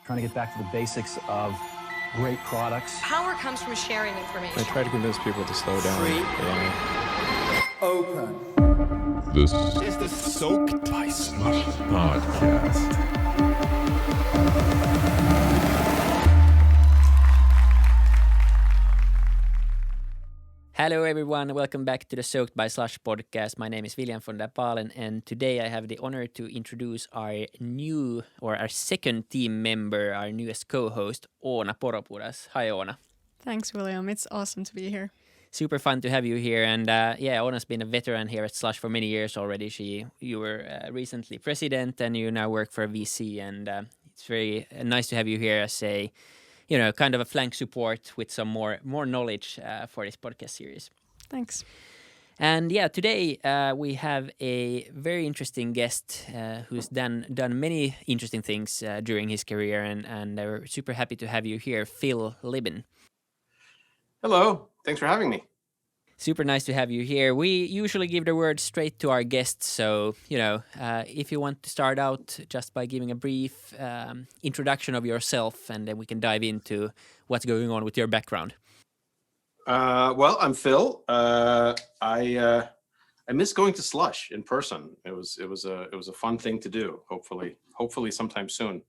trying to get back to the basics of great products. Power comes from sharing information. I try to convince people to slow down. Open. This is the Soaked by Slush podcast. Hello everyone, welcome back to the Soaked by Slush podcast. My name is William von der Palen, and today I have the honor to introduce our second team member, our newest co-host, Oona Poropudas. Hi Oona. Thanks William, it's awesome to be here. Super fun to have you here, and Oona's been a veteran here at Slush for many years already. You were recently president, and you now work for a VC, and it's very nice to have you here as a kind of a flank support with some more knowledge for this podcast series. Thanks. And today we have a very interesting guest who's done many interesting things during his career, and we're super happy to have you here, Phil Libin. Hello, thanks for having me. Super nice to have you here. We usually give the word straight to our guests, so if you want to start out just by giving a brief introduction of yourself, and then we can dive into what's going on with your background. Well, I'm Phil. I miss going to Slush in person. It was a fun thing to do. Hopefully sometime soon.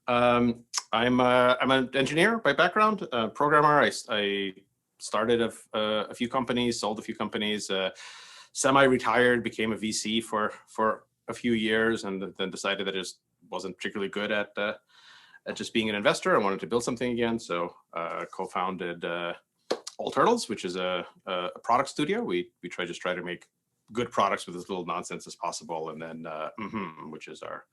I'm an engineer by background, programmer. I started a few companies, sold a few companies, semi-retired, became a VC for a few years, and then decided that I just wasn't particularly good at just being an investor. I wanted to build something again, so co-founded All Turtles, which is a product studio. We try to make good products with as little nonsense as possible, and then mmhmm, which is our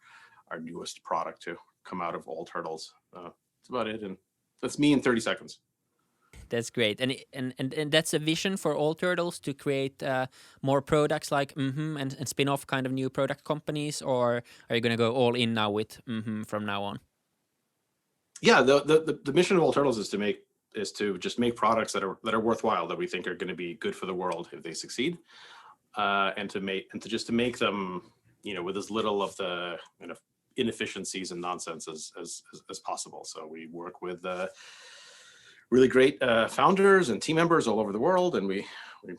newest product to come out of All Turtles. That's about it, and that's me in 30 seconds. That's great, and that's a vision for All Turtles, to create more products like mmhmm and spin off kind of new product companies, or are you going to go all in now with mmhmm from now on? Yeah, the mission of All Turtles is to just make products that are worthwhile, that we think are going to be good for the world if they succeed, and to make them with as little of the inefficiencies and nonsense as possible. So we work with really great founders and team members all over the world, and we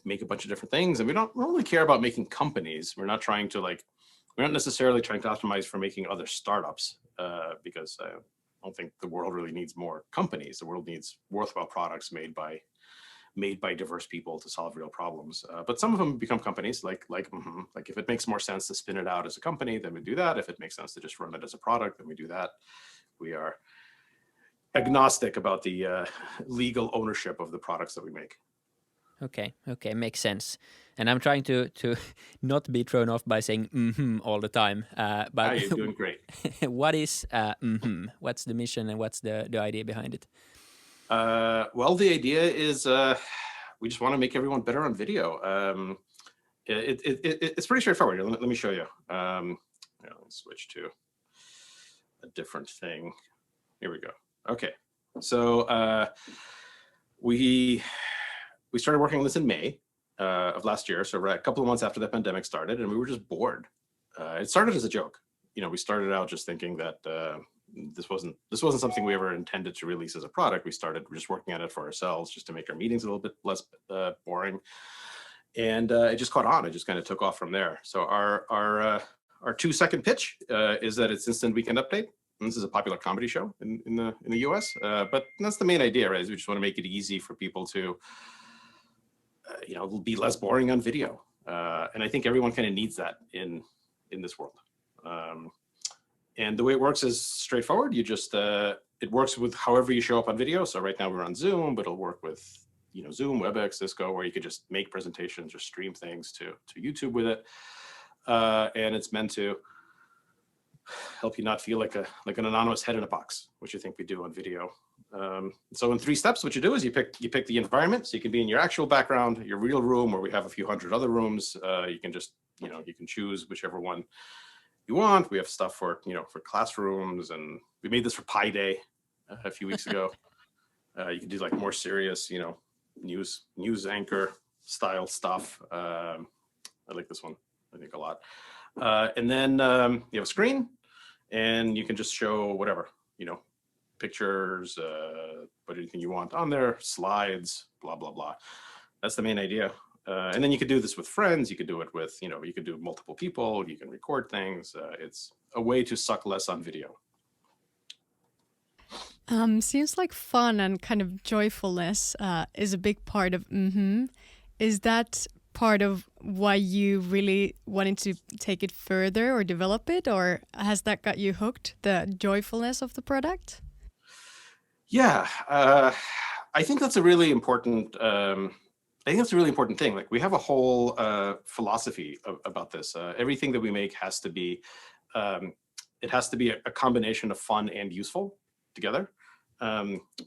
make a bunch of different things, and we don't really care about making companies. We're not necessarily trying to optimize for making other startups, because I don't think the world really needs more companies. The world needs worthwhile products made by diverse people to solve real problems. But some of them become companies, like mmhmm. Like if it makes more sense to spin it out as a company, then we do that. If it makes sense to just run it as a product, then we do that. We are agnostic about the legal ownership of the products that we make. Okay, makes sense. And I'm trying to not be thrown off by saying mmhmm all the time. But you're doing great. What is mmhmm? What's the mission, and what's the idea behind it? Well, the idea is we just want to make everyone better on video. It's pretty straightforward. Let me show you. Let's switch to a different thing. Here we go. Okay, so we started working on this in May of last year, so right a couple of months after the pandemic started, and we were just bored. It started as a joke. We started out just thinking that this wasn't something we ever intended to release as a product. We started just working on it for ourselves, just to make our meetings a little bit less boring, and it just caught on. It just kind of took off from there. So our 2-second pitch is that it's instant weekend update. And this is a popular comedy show in the US, but that's the main idea, right? Is we just want to make it easy for people to, be less boring on video, and I think everyone kind of needs that in this world. And the way it works is straightforward. You just it works with however you show up on video. So right now we're on Zoom, but it'll work with Zoom, WebEx, Cisco, where you could just make presentations or stream things to YouTube with it, and it's meant to help you not feel like an anonymous head in a box, which I think we do on video. So in 3 steps, what you do is you pick the environment. So you can be in your actual background, your real room, where we have a few hundred other rooms. You can just, you can choose whichever one you want. We have stuff for classrooms, and we made this for Pi Day a few weeks ago. You can do like more serious, news anchor style stuff. I like this one, I think, a lot. And then you have a screen, and you can just show whatever, pictures, put anything you want on there, slides, blah, blah, blah. That's the main idea. And then you could do this with friends. You could do it with, you could do multiple people. You can record things. It's a way to suck less on video. Seems like fun and kind of joyfulness is a big part of mmhmm. Is that part of why you really wanted to take it further or develop it, or has that got you hooked, the joyfulness of the product? Yeah, I think that's a really important. I think that's a really important thing. Like we have a whole philosophy about this. Everything that we make has to be, it has to be a combination of fun and useful together.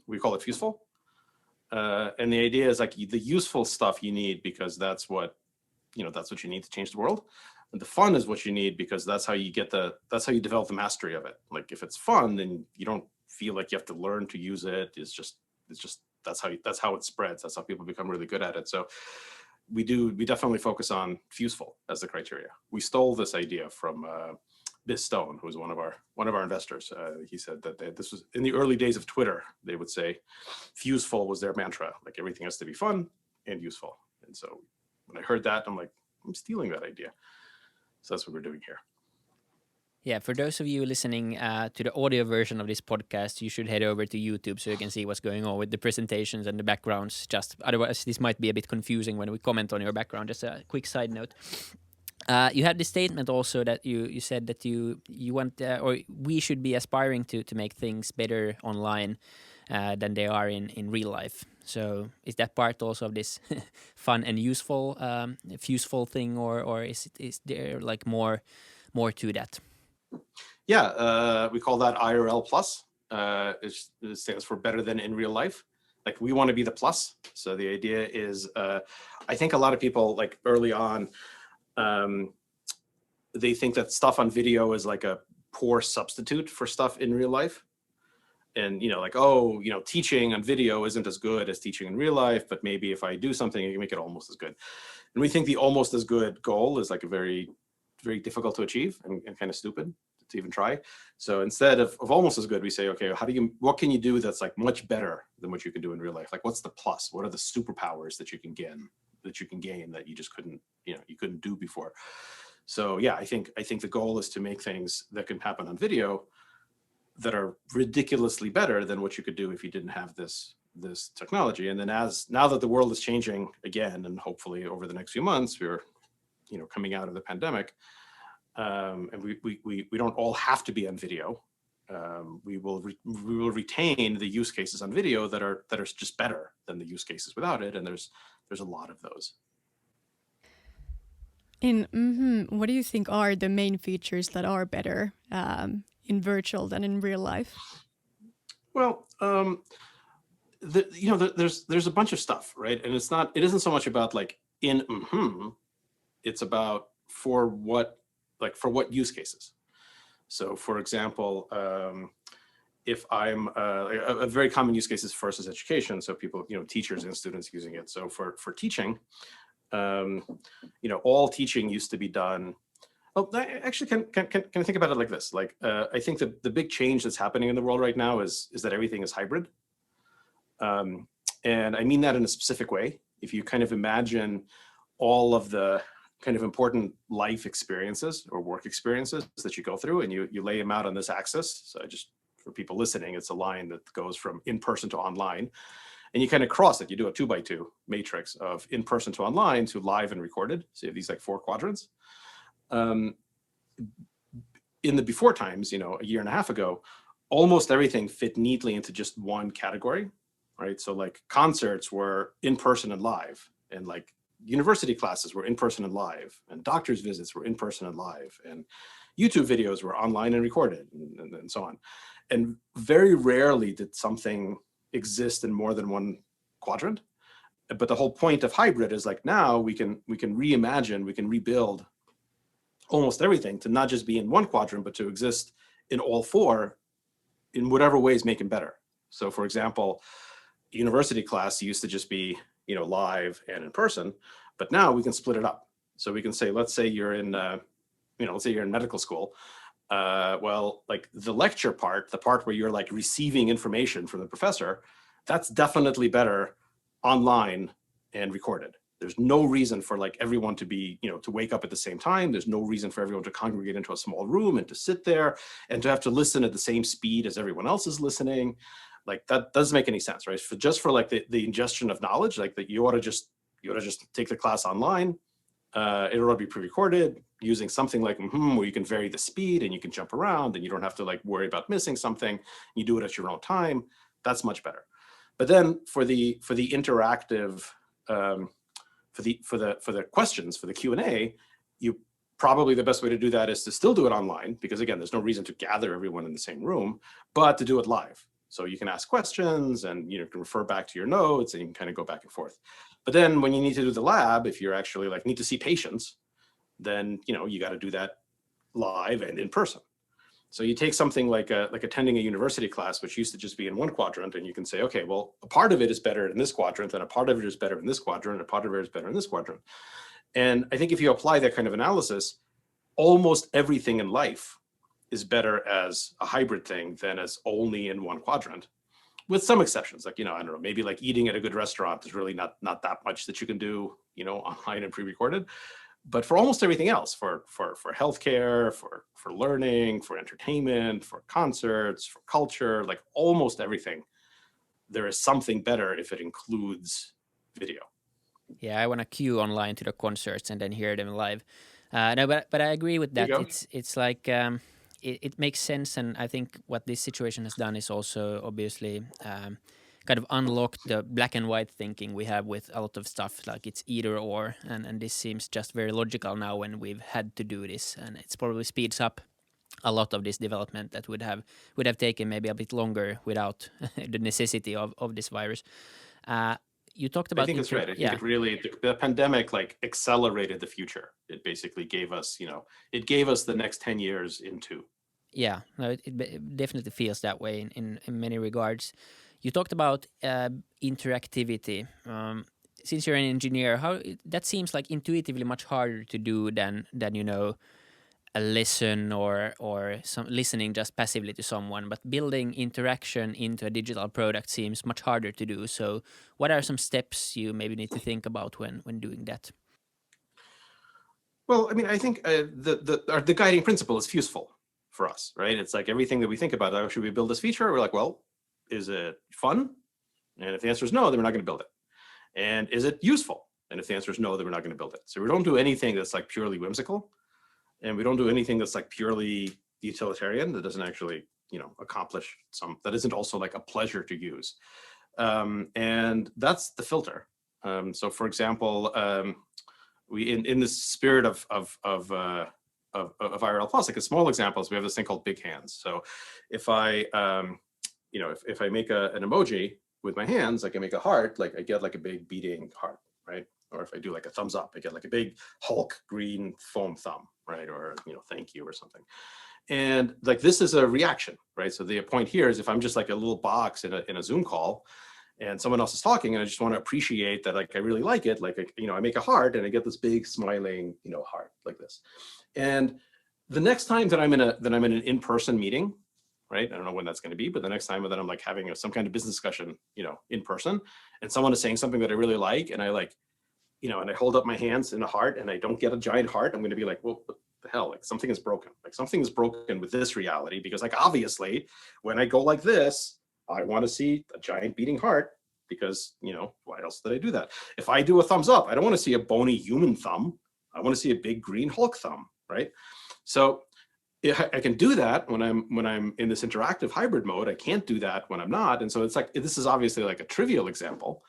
We call it fuseful. And the idea is like the useful stuff you need because that's what you need to change the world. And the fun is what you need because that's how you develop the mastery of it. Like if it's fun, then you don't feel like you have to learn to use it. It's just that's how it spreads. That's how people become really good at it. So we definitely focus on fuseful as the criteria. We stole this idea from Biz Stone, who was one of our investors. He said that this was in the early days of Twitter. They would say fuseful was their mantra. Like everything has to be fun and useful. And so when I heard that, I'm like, I'm stealing that idea. So that's what we're doing here. Yeah, for those of you listening to the audio version of this podcast, you should head over to YouTube so you can see what's going on with the presentations and the backgrounds. Just otherwise, this might be a bit confusing when we comment on your background. Just a quick side note. You had this statement also that you said that you want or we should be aspiring to make things better online than they are in real life. So is that part also of this fun and useful, fuseful thing, or is there like more to that? Yeah, we call that IRL plus. It stands for better than in real life. Like we want to be the plus. So the idea is, I think a lot of people like early on, they think that stuff on video is like a poor substitute for stuff in real life. And, like, oh, teaching on video isn't as good as teaching in real life, but maybe if I do something, I can make it almost as good. And we think the almost as good goal is like a very, very difficult to achieve and kind of stupid to even try. So instead of almost as good, we say, okay, what can you do that's like much better than what you can do in real life? Like, what's the plus? What are the superpowers that you can gain that you just couldn't, you couldn't do before? So yeah, I think the goal is to make things that can happen on video that are ridiculously better than what you could do if you didn't have this technology. And then now that the world is changing again, and hopefully over the next few months, we're coming out of the pandemic, and we don't all have to be on video. We will retain the use cases on video that are just better than the use cases without it, and there's a lot of those. In mmhmm, what do you think are the main features that are better in virtual than in real life? Well, there's a bunch of stuff, right? And it isn't so much about like in mmhmm, it's about for what use cases. So for example, if I'm a very common use case is first is education. So people, teachers and students using it. So for teaching, all teaching used to be done. Well, actually, can I think about it like this? Like, I think the big change that's happening in the world right now is that everything is hybrid. And I mean that in a specific way. If you kind of imagine all of the kind of important life experiences or work experiences that you go through and you lay them out on this axis. So for people listening, it's a line that goes from in-person to online. And you kind of cross it. You do a 2x2 matrix of in-person to online to live and recorded. So you have these like 4 quadrants. In the before times, a year and a half ago, almost everything fit neatly into just one category, right? So like concerts were in-person and live, and like university classes were in-person and live, and doctor's visits were in-person and live, and YouTube videos were online and recorded, and so on. And very rarely did something exist in more than one quadrant. But the whole point of hybrid is like now we can reimagine, we can rebuild almost everything to not just be in one quadrant, but to exist in all 4 in whatever ways make it better. So for example, university class used to just be, live and in person, but now we can split it up. So we can say, let's say you're in medical school, Well, like the lecture part, the part where you're like receiving information from the professor, that's definitely better online and recorded. There's no reason for like everyone to be, to wake up at the same time. There's no reason for everyone to congregate into a small room and to sit there and to have to listen at the same speed as everyone else is listening. Like that doesn't make any sense, right? Just for like the ingestion of knowledge, like that you ought to just take the class online. It ought to be pre-recorded using something like mmhmm, where you can vary the speed and you can jump around and you don't have to like worry about missing something. You do it at your own time. That's much better. But then for the interactive, for the questions, for the Q&A, probably the best way to do that is to still do it online, because again, there's no reason to gather everyone in the same room, but to do it live. So you can ask questions and you can refer back to your notes and you can kind of go back and forth. But then when you need to do the lab, if you're actually like need to see patients, then you got to do that live and in person. So you take something like attending a university class, which used to just be in one quadrant, and you can say, okay, well, a part of it is better in this quadrant, and a part of it is better in this quadrant, and a part of it is better in this quadrant. And I think if you apply that kind of analysis, almost everything in life is better as a hybrid thing than as only in one quadrant, with some exceptions. Like, I don't know, maybe like eating at a good restaurant is really not that much that you can do, online and pre-recorded. But for almost everything else, for healthcare, for learning, for entertainment, for concerts, for culture, like almost everything, there is something better if it includes video. Yeah, I want to queue online to the concerts and then hear them live. No, but I agree with that. It's like it makes sense, and I think what this situation has done is also obviously kind of unlocked the black and white thinking we have with a lot of stuff, like it's either or, and this seems just very logical now when we've had to do this, and it's probably speeds up a lot of this development that would have taken maybe a bit longer without the necessity of this virus. You talked about. I think that's right. I think it really, the pandemic like accelerated the future. It basically gave us, it gave us the next 10 years in two. Yeah, no, it definitely feels that way in many regards. You talked about interactivity. Since you're an engineer, that seems like intuitively much harder to do than a listen or some listening just passively to someone. But building interaction into a digital product seems much harder to do. So, what are some steps you maybe need to think about when doing that? Well, I mean, I think the guiding principle is fuseful for us, right? It's like everything that we think about, should we build this feature? We're like, well, is it fun? And if the answer is no, then we're not going to build it. And is it useful? And if the answer is no, then we're not going to build it. So we don't do anything that's like purely whimsical, and we don't do anything that's like purely utilitarian that doesn't actually, accomplish that isn't also like a pleasure to use. And that's the filter. So for example, we in the spirit of IRL Plus, like a small examples, we have this thing called big hands. So if I if I make an emoji with my hands, like I make a heart, like I get like a big beating heart, right? Or if I do like a thumbs up, I get like a big Hulk green foam thumb, right? Or thank you or something. And like this is a reaction, right? So the point here is if I'm just like a little box in a Zoom call, and someone else is talking, and I just want to appreciate that, like I really like it, like I make a heart and I get this big smiling heart like this. And the next time that I'm in an in-person meeting, right? I don't know when that's going to be, but the next time that I'm like having some kind of business discussion, in person, and someone is saying something that I really like, and I like, and I hold up my hands in a heart and I don't get a giant heart, I'm going to be like, well, what the hell? Like something is broken. Like something is broken with this reality, because like obviously when I go like this, I want to see a giant beating heart, because why else did I do that? If I do a thumbs up, I don't want to see a bony human thumb. I want to see a big green Hulk thumb, right? So I can do that when I'm in this interactive hybrid mode. I can't do that when I'm not. And so it's like, this is obviously like a trivial example,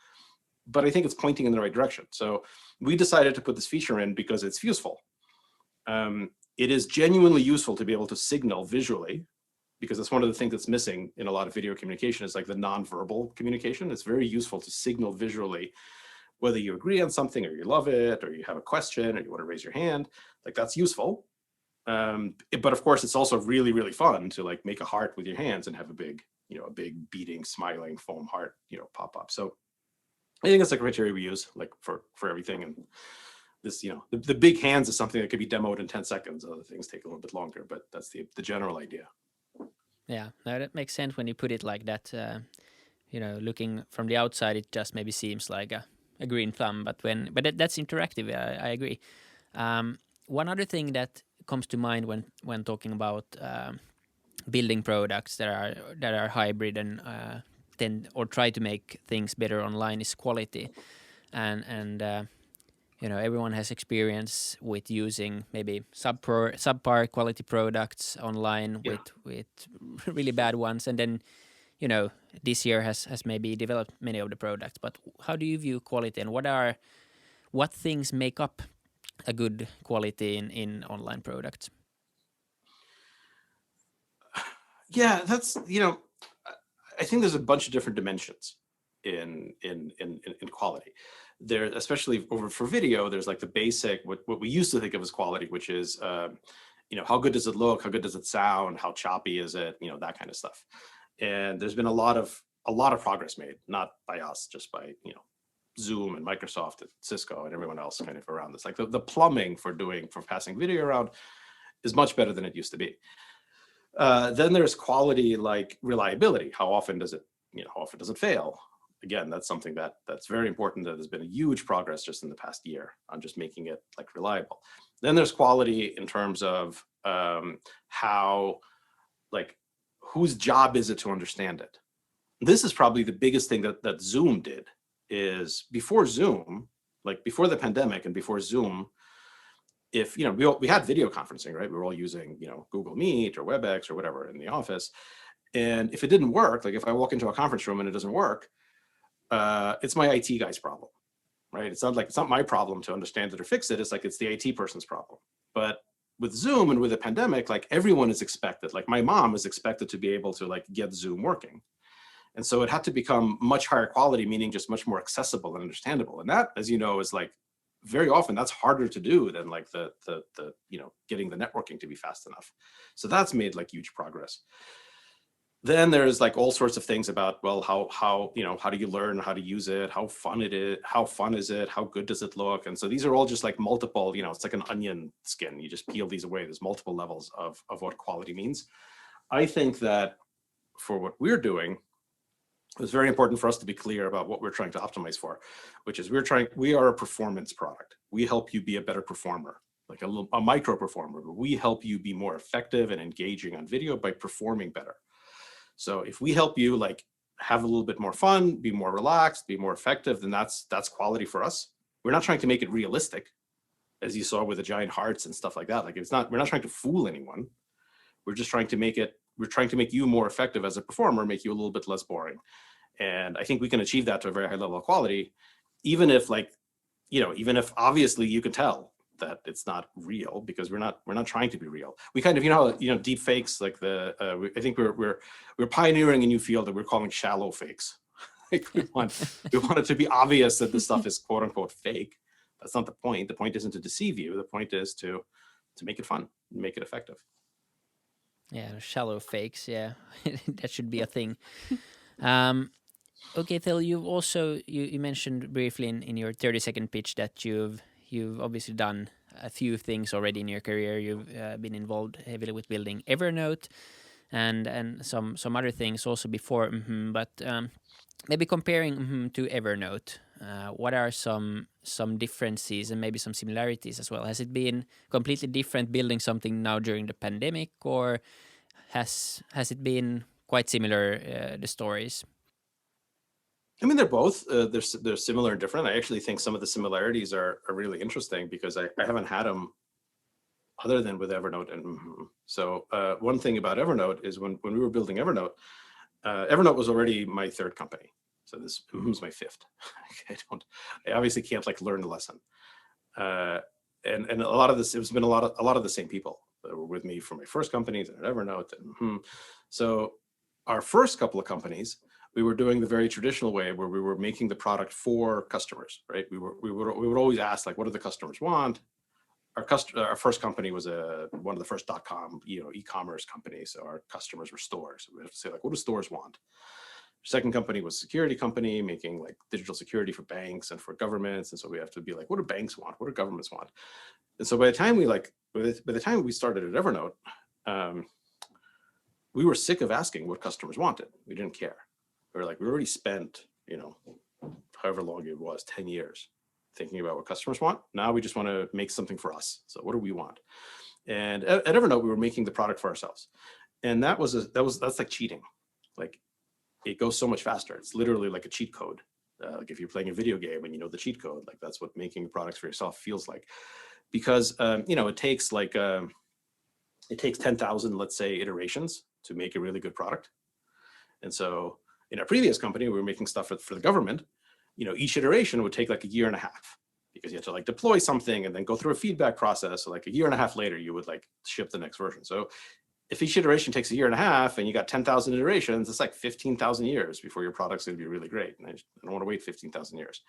but I think it's pointing in the right direction. So we decided to put this feature in because it's useful. It is genuinely useful to be able to signal visually, because that's one of the things that's missing in a lot of video communication, is like the nonverbal communication. It's very useful to signal visually whether you agree on something or you love it or you have a question or you want to raise your hand. Like that's useful. But of course, it's also really, really fun to like make a heart with your hands and have a big beating, smiling foam heart, pop up. So I think that's the criteria we use like for everything. this, the big hands is something that could be demoed in 10 seconds. Other things take a little bit longer, but that's the general idea. Yeah, no, that makes sense when you put it like that. Looking from the outside, it just maybe seems like a green thumb, but that's interactive. I agree. One other thing that comes to mind when talking about building products that are hybrid and try to make things better online is quality, and everyone has experience with using maybe subpar quality products online with really bad ones, and then this year has maybe developed many of the products. But how do you view quality, and what things make up a good quality in online products? Yeah, that's, I think there's a bunch of different dimensions in quality. There, especially for video, there's like the basic, what we used to think of as quality, which is, how good does it look? How good does it sound? How choppy is it? That kind of stuff. And there's been a lot of progress made, not by us, just by, Zoom and Microsoft and Cisco and everyone else kind of around this. Like the plumbing for passing video around is much better than it used to be. Then there's quality like reliability. How often does it fail? Again, that's something that's very important. That there's been a huge progress just in the past year on just making it like reliable. Then there's quality in terms of how, like, whose job is it to understand it? This is probably the biggest thing that Zoom did. Is before Zoom, like before the pandemic and before Zoom, if we had video conferencing, right? We were all using Google Meet or WebEx or whatever in the office, and if it didn't work, like if I walk into a conference room and it doesn't work, it's my IT guy's problem, right? It's not my problem to understand it or fix it. It's like it's the IT person's problem. But with Zoom and with the pandemic, like everyone is expected, like my mom is expected to be able to like get Zoom working. And so it had to become much higher quality, meaning just much more accessible and understandable. And that, as you know, is like very often that's harder to do than like the getting the networking to be fast enough. So that's made like huge progress. Then there's like all sorts of things about, well, how do you learn how to use it? How fun is it? How good does it look? And so these are all just like multiple, it's like an onion skin. You just peel these away. There's multiple levels of what quality means. I think that for what we're doing, it's very important for us to be clear about what we're trying to optimize for, which is we are a performance product. We help you be a better performer, like a micro performer. We help you be more effective and engaging on video by performing better. So if we help you like have a little bit more fun, be more relaxed, be more effective, then that's quality for us. We're not trying to make it realistic, as you saw with the giant hearts and stuff like that. Like we're not trying to fool anyone. We're just trying to make you more effective as a performer, make you a little bit less boring. And I think we can achieve that to a very high level of quality, even if obviously you can tell that it's not real, because we're not trying to be real. We kind of, deep fakes, like I think we're pioneering a new field that we're calling shallow fakes. Like we want it to be obvious that this stuff is quote unquote fake. That's not the point. The point isn't to deceive you. The point is to make it fun, make it effective. Yeah, shallow fakes. Yeah, that should be a thing. Okay, Phil, you've also you mentioned briefly in your 30-second pitch that you've obviously done a few things already in your career. You've been involved heavily with building Evernote and some other things also before. But maybe comparing to Evernote, what are some differences and maybe some similarities as well? Has it been completely different building something now during the pandemic, or has it been quite similar, the stories? I mean, they're both they're similar and different. I actually think some of the similarities are really interesting because I haven't had them other than with Evernote and mmhmm. So one thing about Evernote is when we were building Evernote, Evernote was already my third company. So this mmhmm's my fifth. I obviously can't like learn the lesson. And a lot of this, it's been a lot of the same people that were with me from my first companies and Evernote and mmhmm. So our first couple of companies, we were doing the very traditional way where we were making the product for customers, right? We would always ask, like, what do the customers want? Our first company was one of the first .com, e-commerce companies. So our customers were stores. So we have to say, like, what do stores want? Second company was a security company making like digital security for banks and for governments. And so we have to be like, what do banks want? What do governments want? And so by the time we started at Evernote, we were sick of asking what customers wanted. We didn't care. We were like, we already spent, however long it was, 10 years thinking about what customers want. Now we just want to make something for us. So what do we want? And at Evernote, we were making the product for ourselves. And that's like cheating. Like, it goes so much faster. It's literally like a cheat code. Like if you're playing a video game and you know the cheat code, like that's what making products for yourself feels like. Because it takes 10,000, let's say, iterations to make a really good product. And so in our previous company, we were making stuff for the government. Each iteration would take like a year and a half because you had to like deploy something and then go through a feedback process. So like a year and a half later, you would like ship the next version. So if each iteration takes a year and a half and you got 10,000 iterations, it's like 15,000 years before your product's going to be really great. And I don't want to wait 15,000 years.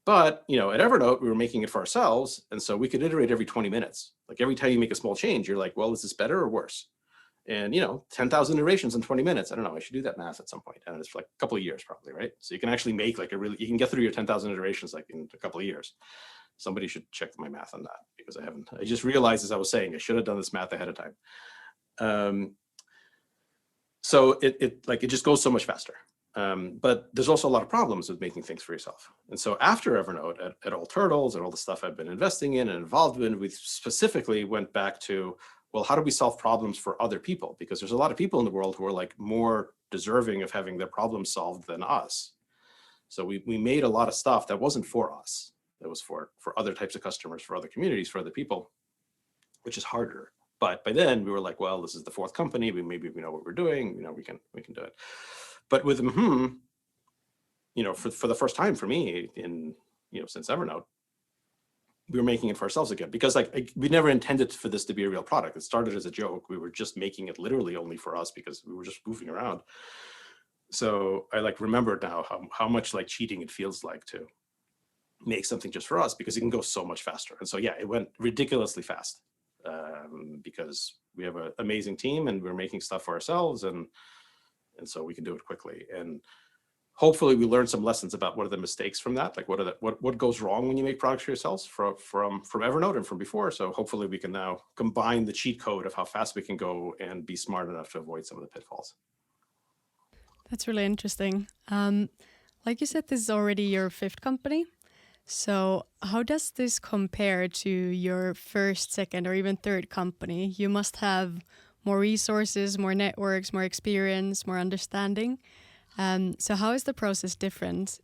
But, at Evernote, we were making it for ourselves. And so we could iterate every 20 minutes. Like every time you make a small change, you're like, well, is this better or worse? And, 10,000 iterations in 20 minutes. I don't know. I should do that math at some point. And it's for like a couple of years probably, right? So you can actually make like you can get through your 10,000 iterations like in a couple of years. Somebody should check my math on that because I haven't. I just realized, as I was saying, I should have done this math ahead of time. So it just goes so much faster. But there's also a lot of problems with making things for yourself. And so after Evernote, at All Turtles and all the stuff I've been investing in and involved in, we specifically went back to, well, how do we solve problems for other people? Because there's a lot of people in the world who are like more deserving of having their problems solved than us. So we made a lot of stuff that wasn't for us. That was for other types of customers, for other communities, for other people, which is harder. But by then we were like, well, this is the fourth company. Maybe we know what we're doing. We can do it. But with mmhmm, for the first time for me since Evernote, we were making it for ourselves again because we never intended for this to be a real product. It started as a joke. We were just making it literally only for us because we were just goofing around. So I remember now how much like cheating it feels like to make something just for us because it can go so much faster. And so yeah, it went ridiculously fast. Because we have an amazing team and we're making stuff for ourselves and so we can do it quickly. And hopefully we learn some lessons about what are the mistakes from that, like what goes wrong when you make products for yourselves from Evernote and from before. So hopefully we can now combine the cheat code of how fast we can go and be smart enough to avoid some of the pitfalls. That's really interesting. Like you said, this is already your fifth company. So how does this compare to your first, second, or even third company? You must have more resources, more networks, more experience, more understanding. So how is the process different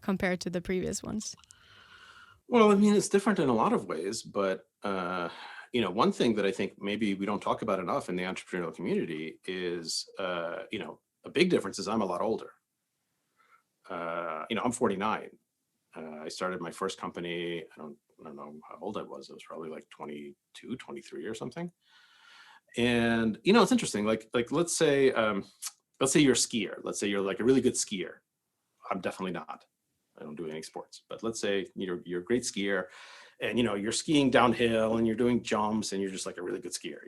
compared to the previous ones? Well, I mean, it's different in a lot of ways, but one thing that I think maybe we don't talk about enough in the entrepreneurial community is, a big difference is I'm a lot older. I'm 49. I started my first company, I don't know how old I was. It was probably like 22, 23 or something. And, it's interesting. Like let's say you're a skier. Let's say you're like a really good skier. I'm definitely not. I don't do any sports, but let's say you're a great skier and, you're skiing downhill and you're doing jumps and you're just like a really good skier,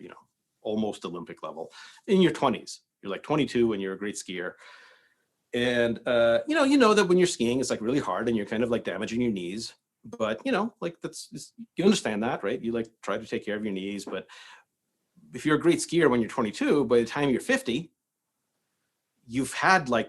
almost Olympic level in your 20s. You're like 22 and you're a great skier. And, that when you're skiing, it's like really hard and you're kind of like damaging your knees, but you understand that, right? You like try to take care of your knees, but if you're a great skier when you're 22, by the time you're 50, you've had an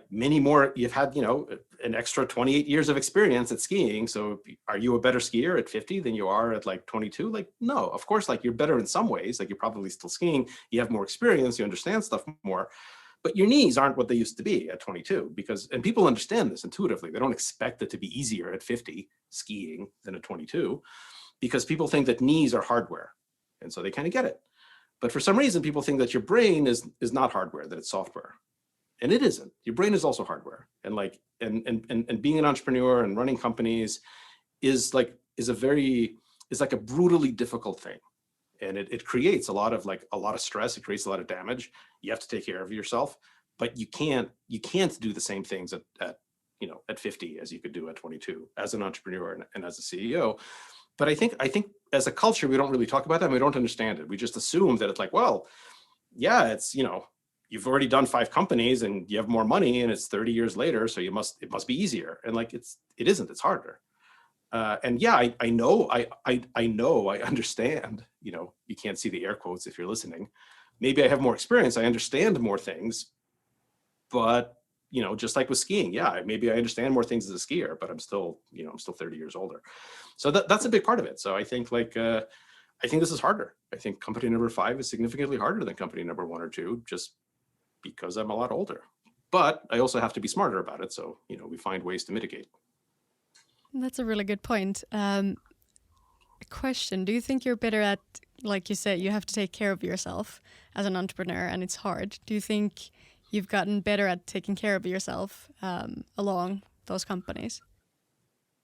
extra 28 years of experience at skiing. So are you a better skier at 50 than you are at like 22? Like, no, of course, like you're better in some ways, like you're probably still skiing, you have more experience, you understand stuff more. But your knees aren't what they used to be at 22 and people understand this intuitively. They don't expect it to be easier at 50 skiing than at 22 because people think that knees are hardware. And so they kind of get it. But for some reason, people think that your brain is not hardware, that it's software. And it isn't. Your brain is also hardware. And and being an entrepreneur and running companies is like a brutally difficult thing. And it creates a lot of stress. It creates a lot of damage. You have to take care of yourself, but you can't do the same things at 50 as you could do at 22 as an entrepreneur and as a CEO. But I think as a culture, we don't really talk about that. And we don't understand it. We just assume that it's like, well, yeah, it's, you've already done 5 companies and you have more money and it's 30 years later, so it must be easier. And like it isn't, it's harder. And yeah, I know, I understand, you know, you can't see the air quotes if you're listening. Maybe I have more experience, I understand more things, but you know, just like with skiing, yeah, maybe I understand more things as a skier, but I'm still 30 years older. So that's a big part of it. So I think I think this is harder. I think company number 5 is significantly harder than company number 1 or 2, just because I'm a lot older. But I also have to be smarter about it. So, you know, we find ways to mitigate. That's a really good point. A question, do you think you're better at, like you said, you have to take care of yourself as an entrepreneur and it's hard. Do you think you've gotten better at taking care of yourself along those companies?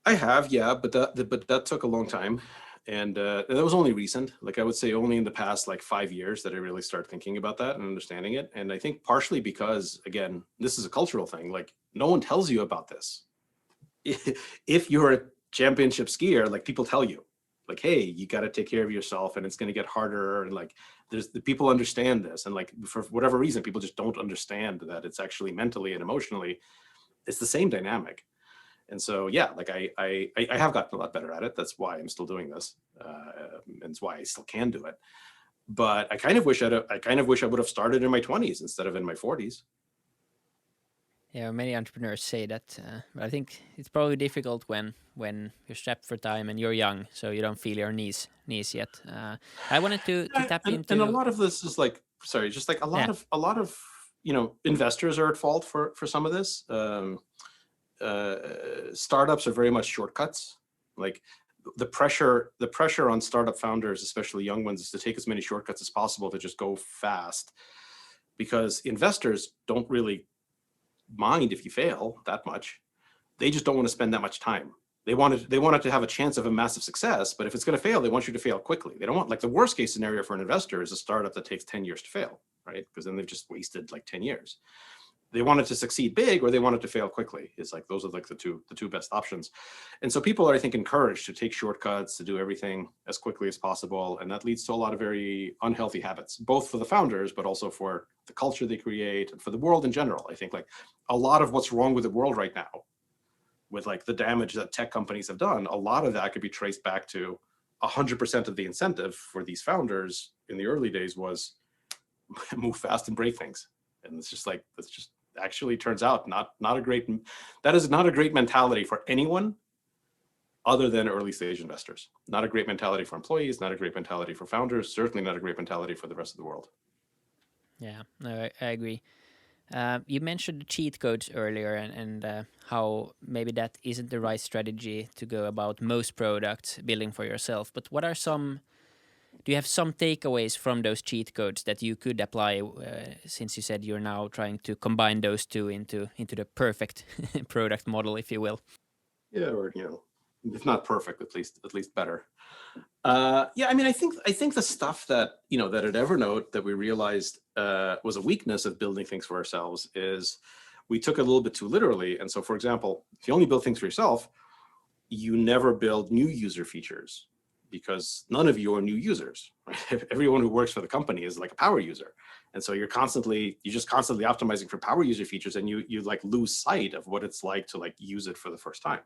I have, yeah, but that took a long time. And that was only recent. Like I would say only in the past like 5 years that I really started thinking about that and understanding it. And I think partially because, again, this is a cultural thing. Like no one tells you about this. If you're a championship skier, like people tell you, like, hey, you got to take care of yourself and it's going to get harder. And like, the people understand this. And like, for whatever reason, people just don't understand that it's actually mentally and emotionally, it's the same dynamic. And so, yeah, like I have gotten a lot better at it. That's why I'm still doing this. And it's why I still can do it. But I kind of wish I would have started in my 20s instead of in my 40s. Yeah, many entrepreneurs say that, but I think it's probably difficult when you're strapped for time and you're young, so you don't feel your knees yet. I wanted to tap into, and a lot of this is like, sorry, just like a lot of you know, investors are at fault for some of this. Startups are very much shortcuts. Like the pressure on startup founders, especially young ones, is to take as many shortcuts as possible to just go fast, because investors don't really mind if you fail that much. They just don't want to spend that much time. They want it to have a chance of a massive success, but if it's going to fail, they want you to fail quickly. They don't want, like, the worst case scenario for an investor is a startup that takes 10 years to fail, right? Because then they've just wasted like 10 years. They want it to succeed big or they want it to fail quickly. It's like, those are like the two best options. And so people are, I think, encouraged to take shortcuts, to do everything as quickly as possible. And that leads to a lot of very unhealthy habits, both for the founders, but also for the culture they create and for the world in general. I think like a lot of what's wrong with the world right now, with like the damage that tech companies have done, a lot of that could be traced back to 100% of the incentive for these founders in the early days was move fast and break things. And it's just like, that's just actually turns out that is not a great mentality for anyone other than early stage investors. Not a great mentality for employees, not a great mentality for founders, certainly not a great mentality for the rest of the world. Yeah, no, I agree. You mentioned the cheat codes earlier and how maybe that isn't the right strategy to go about most products building for yourself. But what are do you have some takeaways from those cheat codes that you could apply, since you said you're now trying to combine those two into the perfect product model, if you will? Yeah, or, you know, if not perfect, at least better. Yeah, I mean, I think the stuff that, you know, that at Evernote that we realized was a weakness of building things for ourselves is we took it a little bit too literally. And so, for example, if you only build things for yourself, you never build new user features, because none of you are new users, right? Everyone who works for the company is like a power user. And so you're just constantly optimizing for power user features, and you like lose sight of what it's like to like use it for the first time.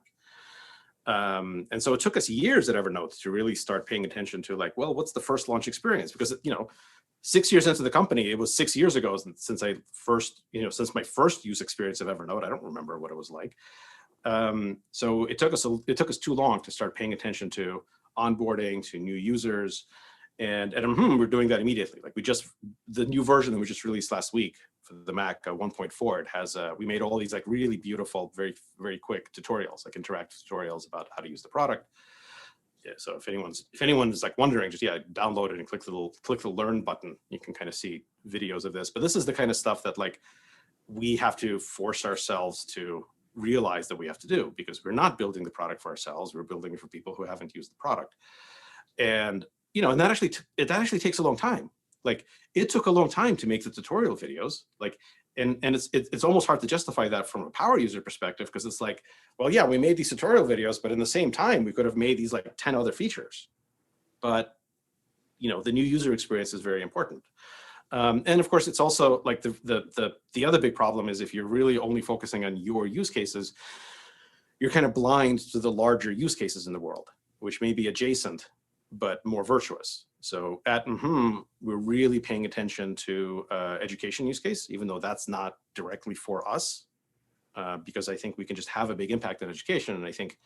And so it took us years at Evernote to really start paying attention to like, well, what's the first launch experience? Because, you know, 6 years into the company, it was 6 years ago since my first use experience of Evernote. I don't remember what it was like. So it took us too long to start paying attention to onboarding, to new users. And at mmhmm, we're doing that immediately. Like the new version that we just released last week for the Mac 1.4, it has, we made all these like really beautiful, very, very quick tutorials, like interactive tutorials about how to use the product. Yeah, so if anyone's like wondering, just, yeah, download it and click the learn button. You can kind of see videos of this, but this is the kind of stuff that like we have to force ourselves to realize that we have to do, because we're not building the product for ourselves. We're building it for people who haven't used the product. And, you know, and that actually takes a long time. Like it took a long time to make the tutorial videos, like, and it's almost hard to justify that from a power user perspective, because it's like, well, yeah, we made these tutorial videos, but in the same time, we could have made these like 10 other features. But, you know, the new user experience is very important. And of course, it's also like the other big problem is if you're really only focusing on your use cases, you're kind of blind to the larger use cases in the world, which may be adjacent, but more virtuous. So at mmhmm, we're really paying attention to education use case, even though that's not directly for us, because I think we can just have a big impact on education. And I think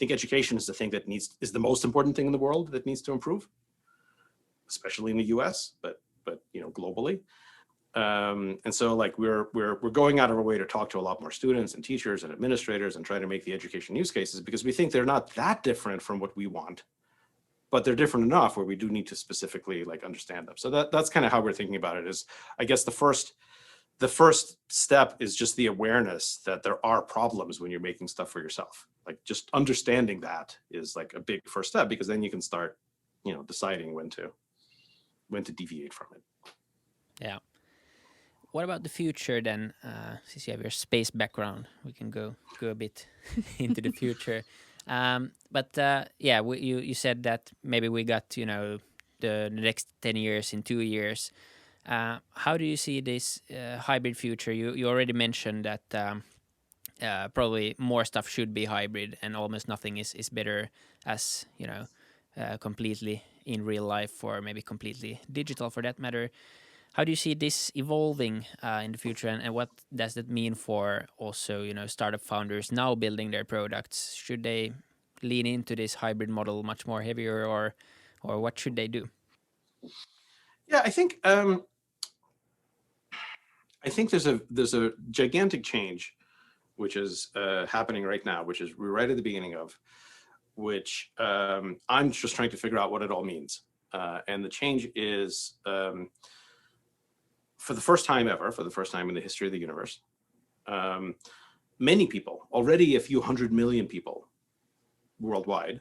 education is the thing that is the most important thing in the world that needs to improve, especially in the US, but globally. And so like we're going out of our way to talk to a lot more students and teachers and administrators and try to make the education use cases, because we think they're not that different from what we want, but they're different enough where we do need to specifically like understand them. So that's kind of how we're thinking about it. Is I guess the first step is just the awareness that there are problems when you're making stuff for yourself. Like just understanding that is like a big first step, because then you can start, deciding when to deviate from it. Yeah. What about the future then? Since you have your space background, we can go a bit into the future. You said that maybe we got the next 10 years in 2 years. How do you see this hybrid future? You already mentioned that probably more stuff should be hybrid, and almost nothing is better as completely in real life, or maybe completely digital for that matter. How do you see this evolving in the future, and what does that mean for also startup founders now building their products? Should they lean into this hybrid model much more heavier, or what should they do? Yeah, I think there's a gigantic change which is happening right now, which is we're right at the beginning of, which I'm just trying to figure out what it all means. And the change is for the first time ever, for the first time in the history of the universe, many people, already a few 100 million people worldwide,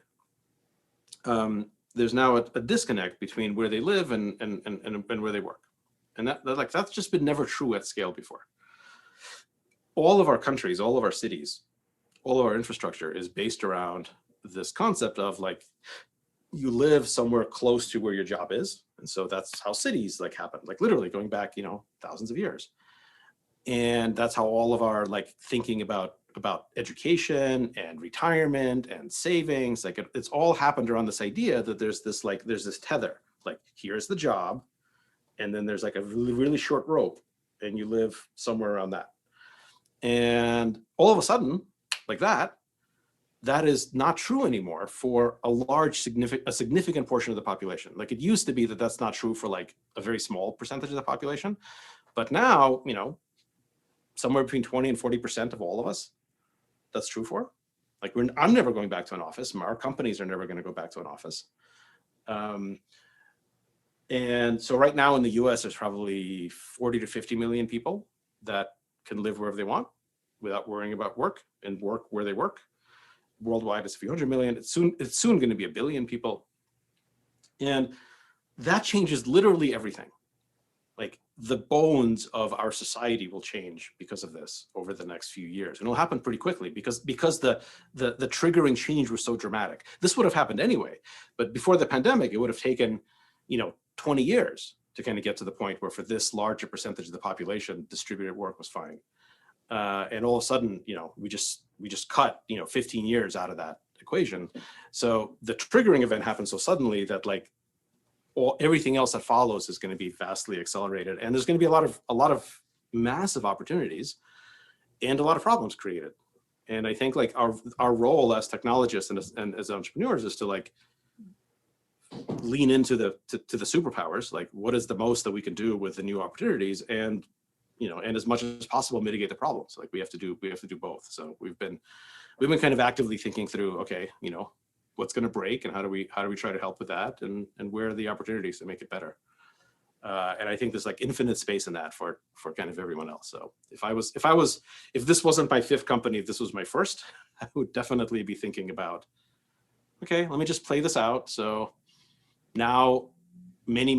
there's now a disconnect between where they live and where they work. And that's just been never true at scale before. All of our countries, all of our cities, all of our infrastructure is based around this concept of like, you live somewhere close to where your job is. And so that's how cities like happen, like literally going back, thousands of years. And that's how all of our like thinking about education and retirement and savings, like it's all happened around this idea that there's this tether, like here's the job, and then there's like a really, really short rope, and you live somewhere around that. And all of a sudden, like that is not true anymore for a significant portion of the population. Like it used to be that that's not true for like a very small percentage of the population, but now, somewhere between 20 and 40% of all of us, that's true for. Like I'm never going back to an office. Our companies are never going to go back to an office. And so right now in the US, there's probably 40 to 50 million people that can live wherever they want without worrying about work, and work where they work. Worldwide, it's a few hundred million. It's soon going to be 1 billion people. And that changes literally everything. Like the bones of our society will change because of this over the next few years. And it'll happen pretty quickly because the triggering change was so dramatic. This would have happened anyway, but before the pandemic, it would have taken, 20 years to kind of get to the point where for this larger percentage of the population, distributed work was fine. And all of a sudden, we just cut, 15 years out of that equation. So the triggering event happened so suddenly that like everything else that follows is going to be vastly accelerated. And there's going to be a lot of massive opportunities and a lot of problems created. And I think like our role as technologists and as entrepreneurs is to like lean into the superpowers. Like what is the most that we can do with the new opportunities, and and as much as possible mitigate the problems. Like we have to do both. So we've been kind of actively thinking through, okay, what's going to break, and how do we try to help with that, and where are the opportunities to make it better. And I think there's like infinite space in that for kind of everyone else. So if this wasn't my 5th company, if this was my 1st, I would definitely be thinking about, okay, let me just play this out. So now many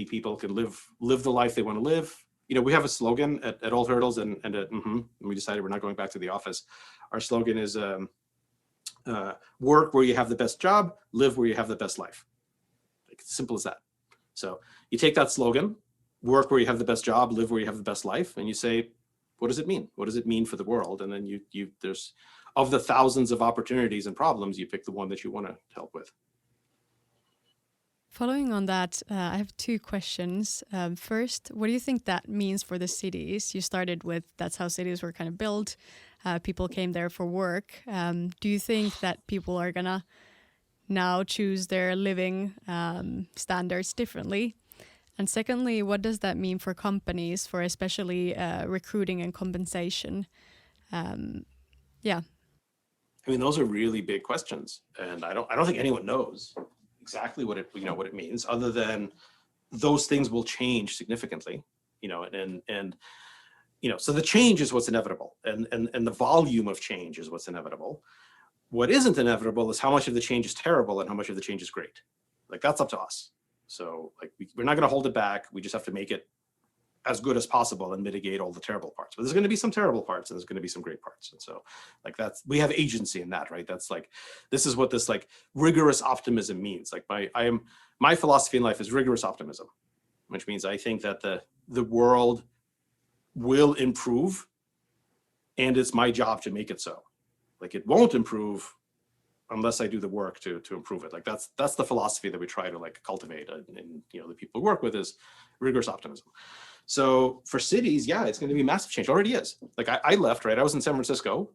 people can live the life they want to live. We have a slogan at All Turtles and at mmhmm, and we decided we're not going back to the office. Our slogan is work where you have the best job, live where you have the best life. Like, it's simple as that. So you take that slogan work where you have the best job, live where you have the best life, and you say, what does it mean? What does it mean for the world? And then there's, of the thousands of opportunities and problems, you pick the one that you want to help with. Following on that, I have two questions. First, what do you think that means for the cities? You started with that's how cities were kind of built. People came there for work. Do you think that people are gonna now choose their living standards differently? And secondly, what does that mean for companies, for especially recruiting and compensation? Yeah. I mean, those are really big questions, and I don't think anyone knows exactly what it means, other than those things will change significantly, and so the change is what's inevitable, and the volume of change is what's inevitable. What isn't inevitable is how much of the change is terrible and how much of the change is great. Like, that's up to us. So like we're not going to hold it back. We just have to make it as good as possible and mitigate all the terrible parts. But there's going to be some terrible parts and there's going to be some great parts. And so like we have agency in that, right? That's like, this is what this like rigorous optimism means. Like my philosophy in life is rigorous optimism, which means I think that the world will improve and it's my job to make it so. Like, it won't improve unless I do the work to improve it. Like that's the philosophy that we try to like cultivate, and the people we work with is rigorous optimism. So for cities, yeah, it's going to be massive change. Already is. Like I left, right? I was in San Francisco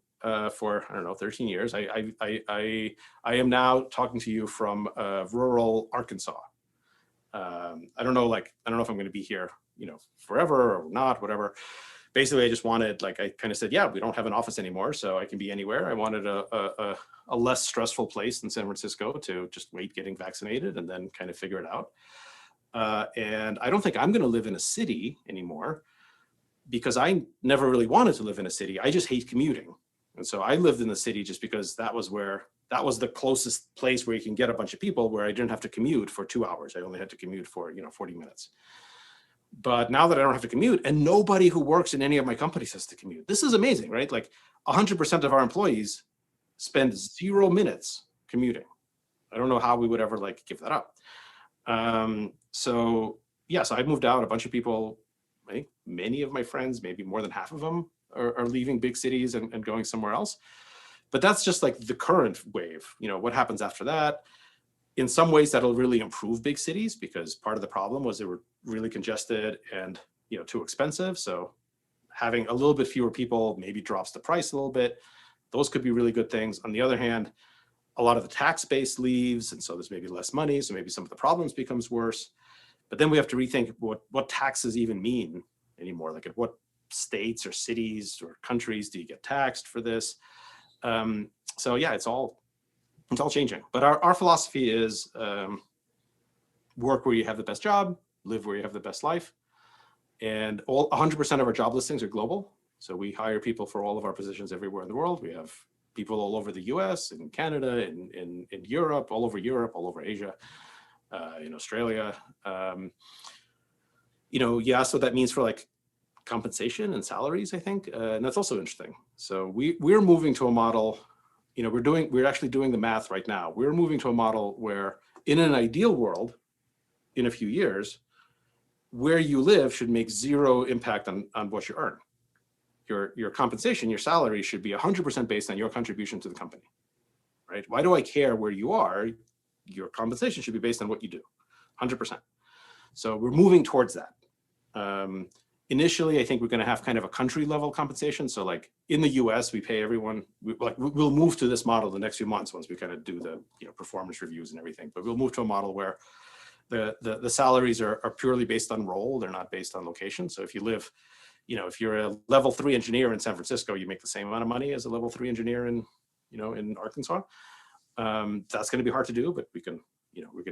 for 13 years. I am now talking to you from rural Arkansas. I don't know if I'm going to be here, forever or not, whatever. Basically, I just wanted, I kind of said, yeah, we don't have an office anymore, so I can be anywhere. I wanted a less stressful place than San Francisco to just wait getting vaccinated and then kind of figure it out. And I don't think I'm going to live in a city anymore because I never really wanted to live in a city. I just hate commuting. And so I lived in the city just because that was the closest place where you can get a bunch of people, where I didn't have to commute for 2 hours. I only had to commute for, 40 minutes. But now that I don't have to commute, and nobody who works in any of my companies has to commute. This is amazing, right? Like 100% of our employees spend 0 minutes commuting. I don't know how we would ever give that up. So I moved out. A bunch of people, I think many of my friends, maybe more than half of them are leaving big cities and going somewhere else. But that's just like the current wave. What happens after that? In some ways, that'll really improve big cities, because part of the problem was they were really congested and too expensive. So having a little bit fewer people maybe drops the price a little bit. Those could be really good things. On the other hand, a lot of the tax base leaves, and so there's maybe less money. So maybe some of the problems becomes worse. But then we have to rethink what taxes even mean anymore. Like, at what states or cities or countries do you get taxed for this? So yeah, it's all changing. But our philosophy is work where you have the best job, live where you have the best life. And 100% of our job listings are global. So we hire people for all of our positions everywhere in the world. We have people all over the US and Canada and in Europe, all over Asia, in Australia. You asked what that means for compensation and salaries, I think. And that's also interesting. So we're moving to a model. We're actually doing the math right now. We're moving to a model where, in an ideal world, in a few years, where you live should make zero impact on what you earn. Your compensation, your salary should be 100% based on your contribution to the company, right? Why do I care where you are? Your compensation should be based on what you do, 100%. So we're moving towards that. Initially, I think we're going to have kind of a country level compensation. So in the US, we pay everyone, we'll move to this model the next few months once we kind of do the performance reviews and everything. But we'll move to a model where the salaries are purely based on role. They're not based on location. So if you live, if you're a level 3 engineer in San Francisco, you make the same amount of money as a level 3 engineer in Arkansas. That's going to be hard to do, but we're going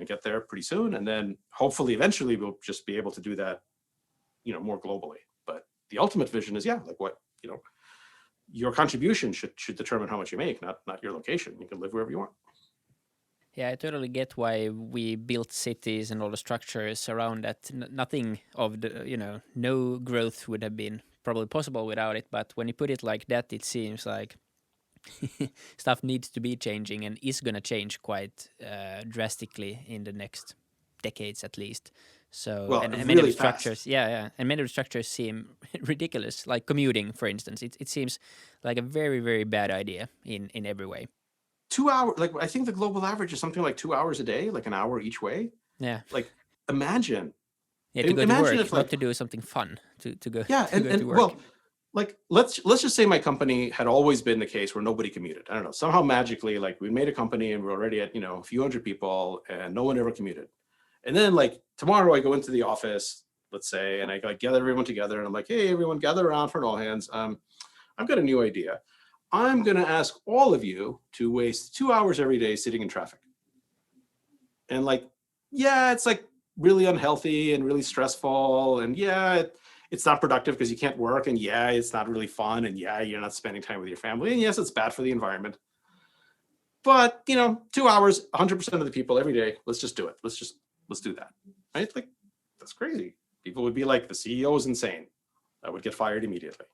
to get there pretty soon. And then hopefully eventually we'll just be able to do that, more globally. But the ultimate vision is, your contribution should determine how much you make, not your location. You can live wherever you want. Yeah, I totally get why we built cities and all the structures around that. Nothing of the, no growth would have been probably possible without it. But when you put it like that, it seems like stuff needs to be changing and is going to change quite drastically in the next decades at least. So Well, and many of really the structures, and many of the structures seem ridiculous. Like commuting, for instance, it seems like a very, very bad idea in every way. 2 hours, like I think the global average is something like 2 hours a day, like an hour each way. Yeah, Like imagine, yeah, to go to imagine work, if not like, to do something fun, to go yeah, to go to and work. well, like let's just say my company had always been the case where nobody commuted. I don't know, somehow magically, like we made a company and we're already at, a few hundred people and no one ever commuted. And then like tomorrow I go into the office, let's say, and I like gather everyone together and I'm like, hey, everyone gather around for an all hands. I've got a new idea. I'm going to ask all of you to waste 2 hours every day sitting in traffic. And like, yeah, it's like really unhealthy and really stressful. And yeah, it's not productive because you can't work. And yeah, it's not really fun. And yeah, you're not spending time with your family. And yes, it's bad for the environment. But, 2 hours, 100% of the people every day, let's just do it. Let's do that. Right? Like, that's crazy. People would be like, the CEO is insane. I would get fired immediately.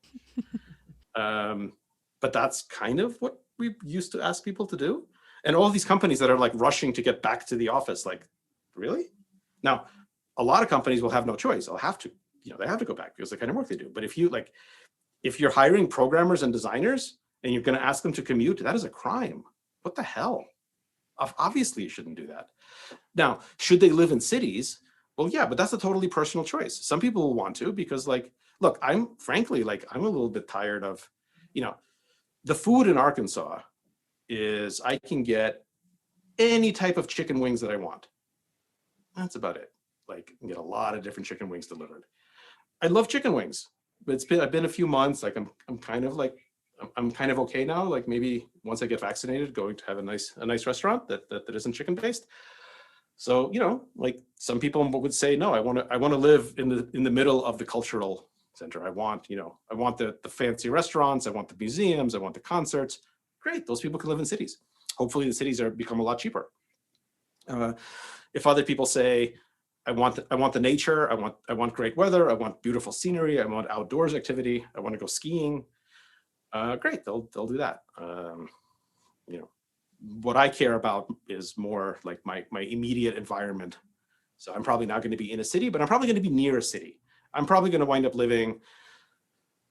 But that's kind of what we used to ask people to do. And all these companies that are like rushing to get back to the office, like, really? Now, a lot of companies will have no choice. They'll have to, they have to go back because of the kind of work they do. But if you're hiring programmers and designers and you're going to ask them to commute, that is a crime. What the hell? Obviously, you shouldn't do that. Now, should they live in cities? Well, yeah, but that's a totally personal choice. Some people will want to because, like, look, I'm a little bit tired of, the food in Arkansas is I can get any type of chicken wings that I want. That's about it. Like, I can get a lot of different chicken wings delivered. I love chicken wings, but I've been a few months. Like, I'm kind of okay now. Like, maybe once I get vaccinated, going to have a nice restaurant that isn't chicken based. So, like some people would say, no, I want to live in the middle of the cultural center. I want the fancy restaurants. I want the museums. I want the concerts. Great. Those people can live in cities. Hopefully the cities become a lot cheaper. If other people say, I want the nature, I want great weather, I want beautiful scenery, I want outdoors activity, I want to go skiing. Great, they'll do that. What I care about is more like my immediate environment. So I'm probably not going to be in a city, but I'm probably going to be near a city. I'm probably going to wind up living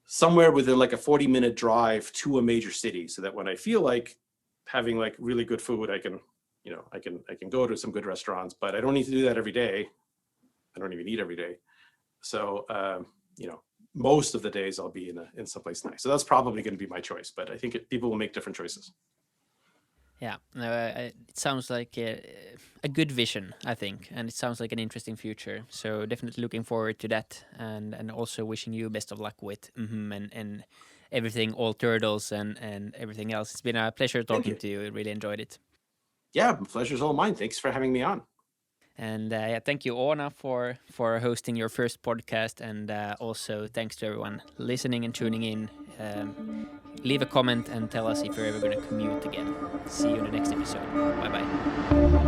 somewhere within like a 40-minute drive to a major city, so that when I feel like having like really good food, I can go to some good restaurants, but I don't need to do that every day. I don't even eat every day. So, most of the days I'll be in someplace nice. So that's probably going to be my choice, but I think people will make different choices. Yeah, no, it sounds like a good vision, I think, and it sounds like an interesting future. So definitely looking forward to that, and also wishing you best of luck with and everything, all turtles and everything else. It's been a pleasure talking to you. I really enjoyed it. Yeah, pleasure's all mine. Thanks for having me on. And thank you, Oona, for hosting your first podcast, and also thanks to everyone listening and tuning in. Leave a comment and tell us if you're ever going to commute again. See you in the next episode. Bye-bye.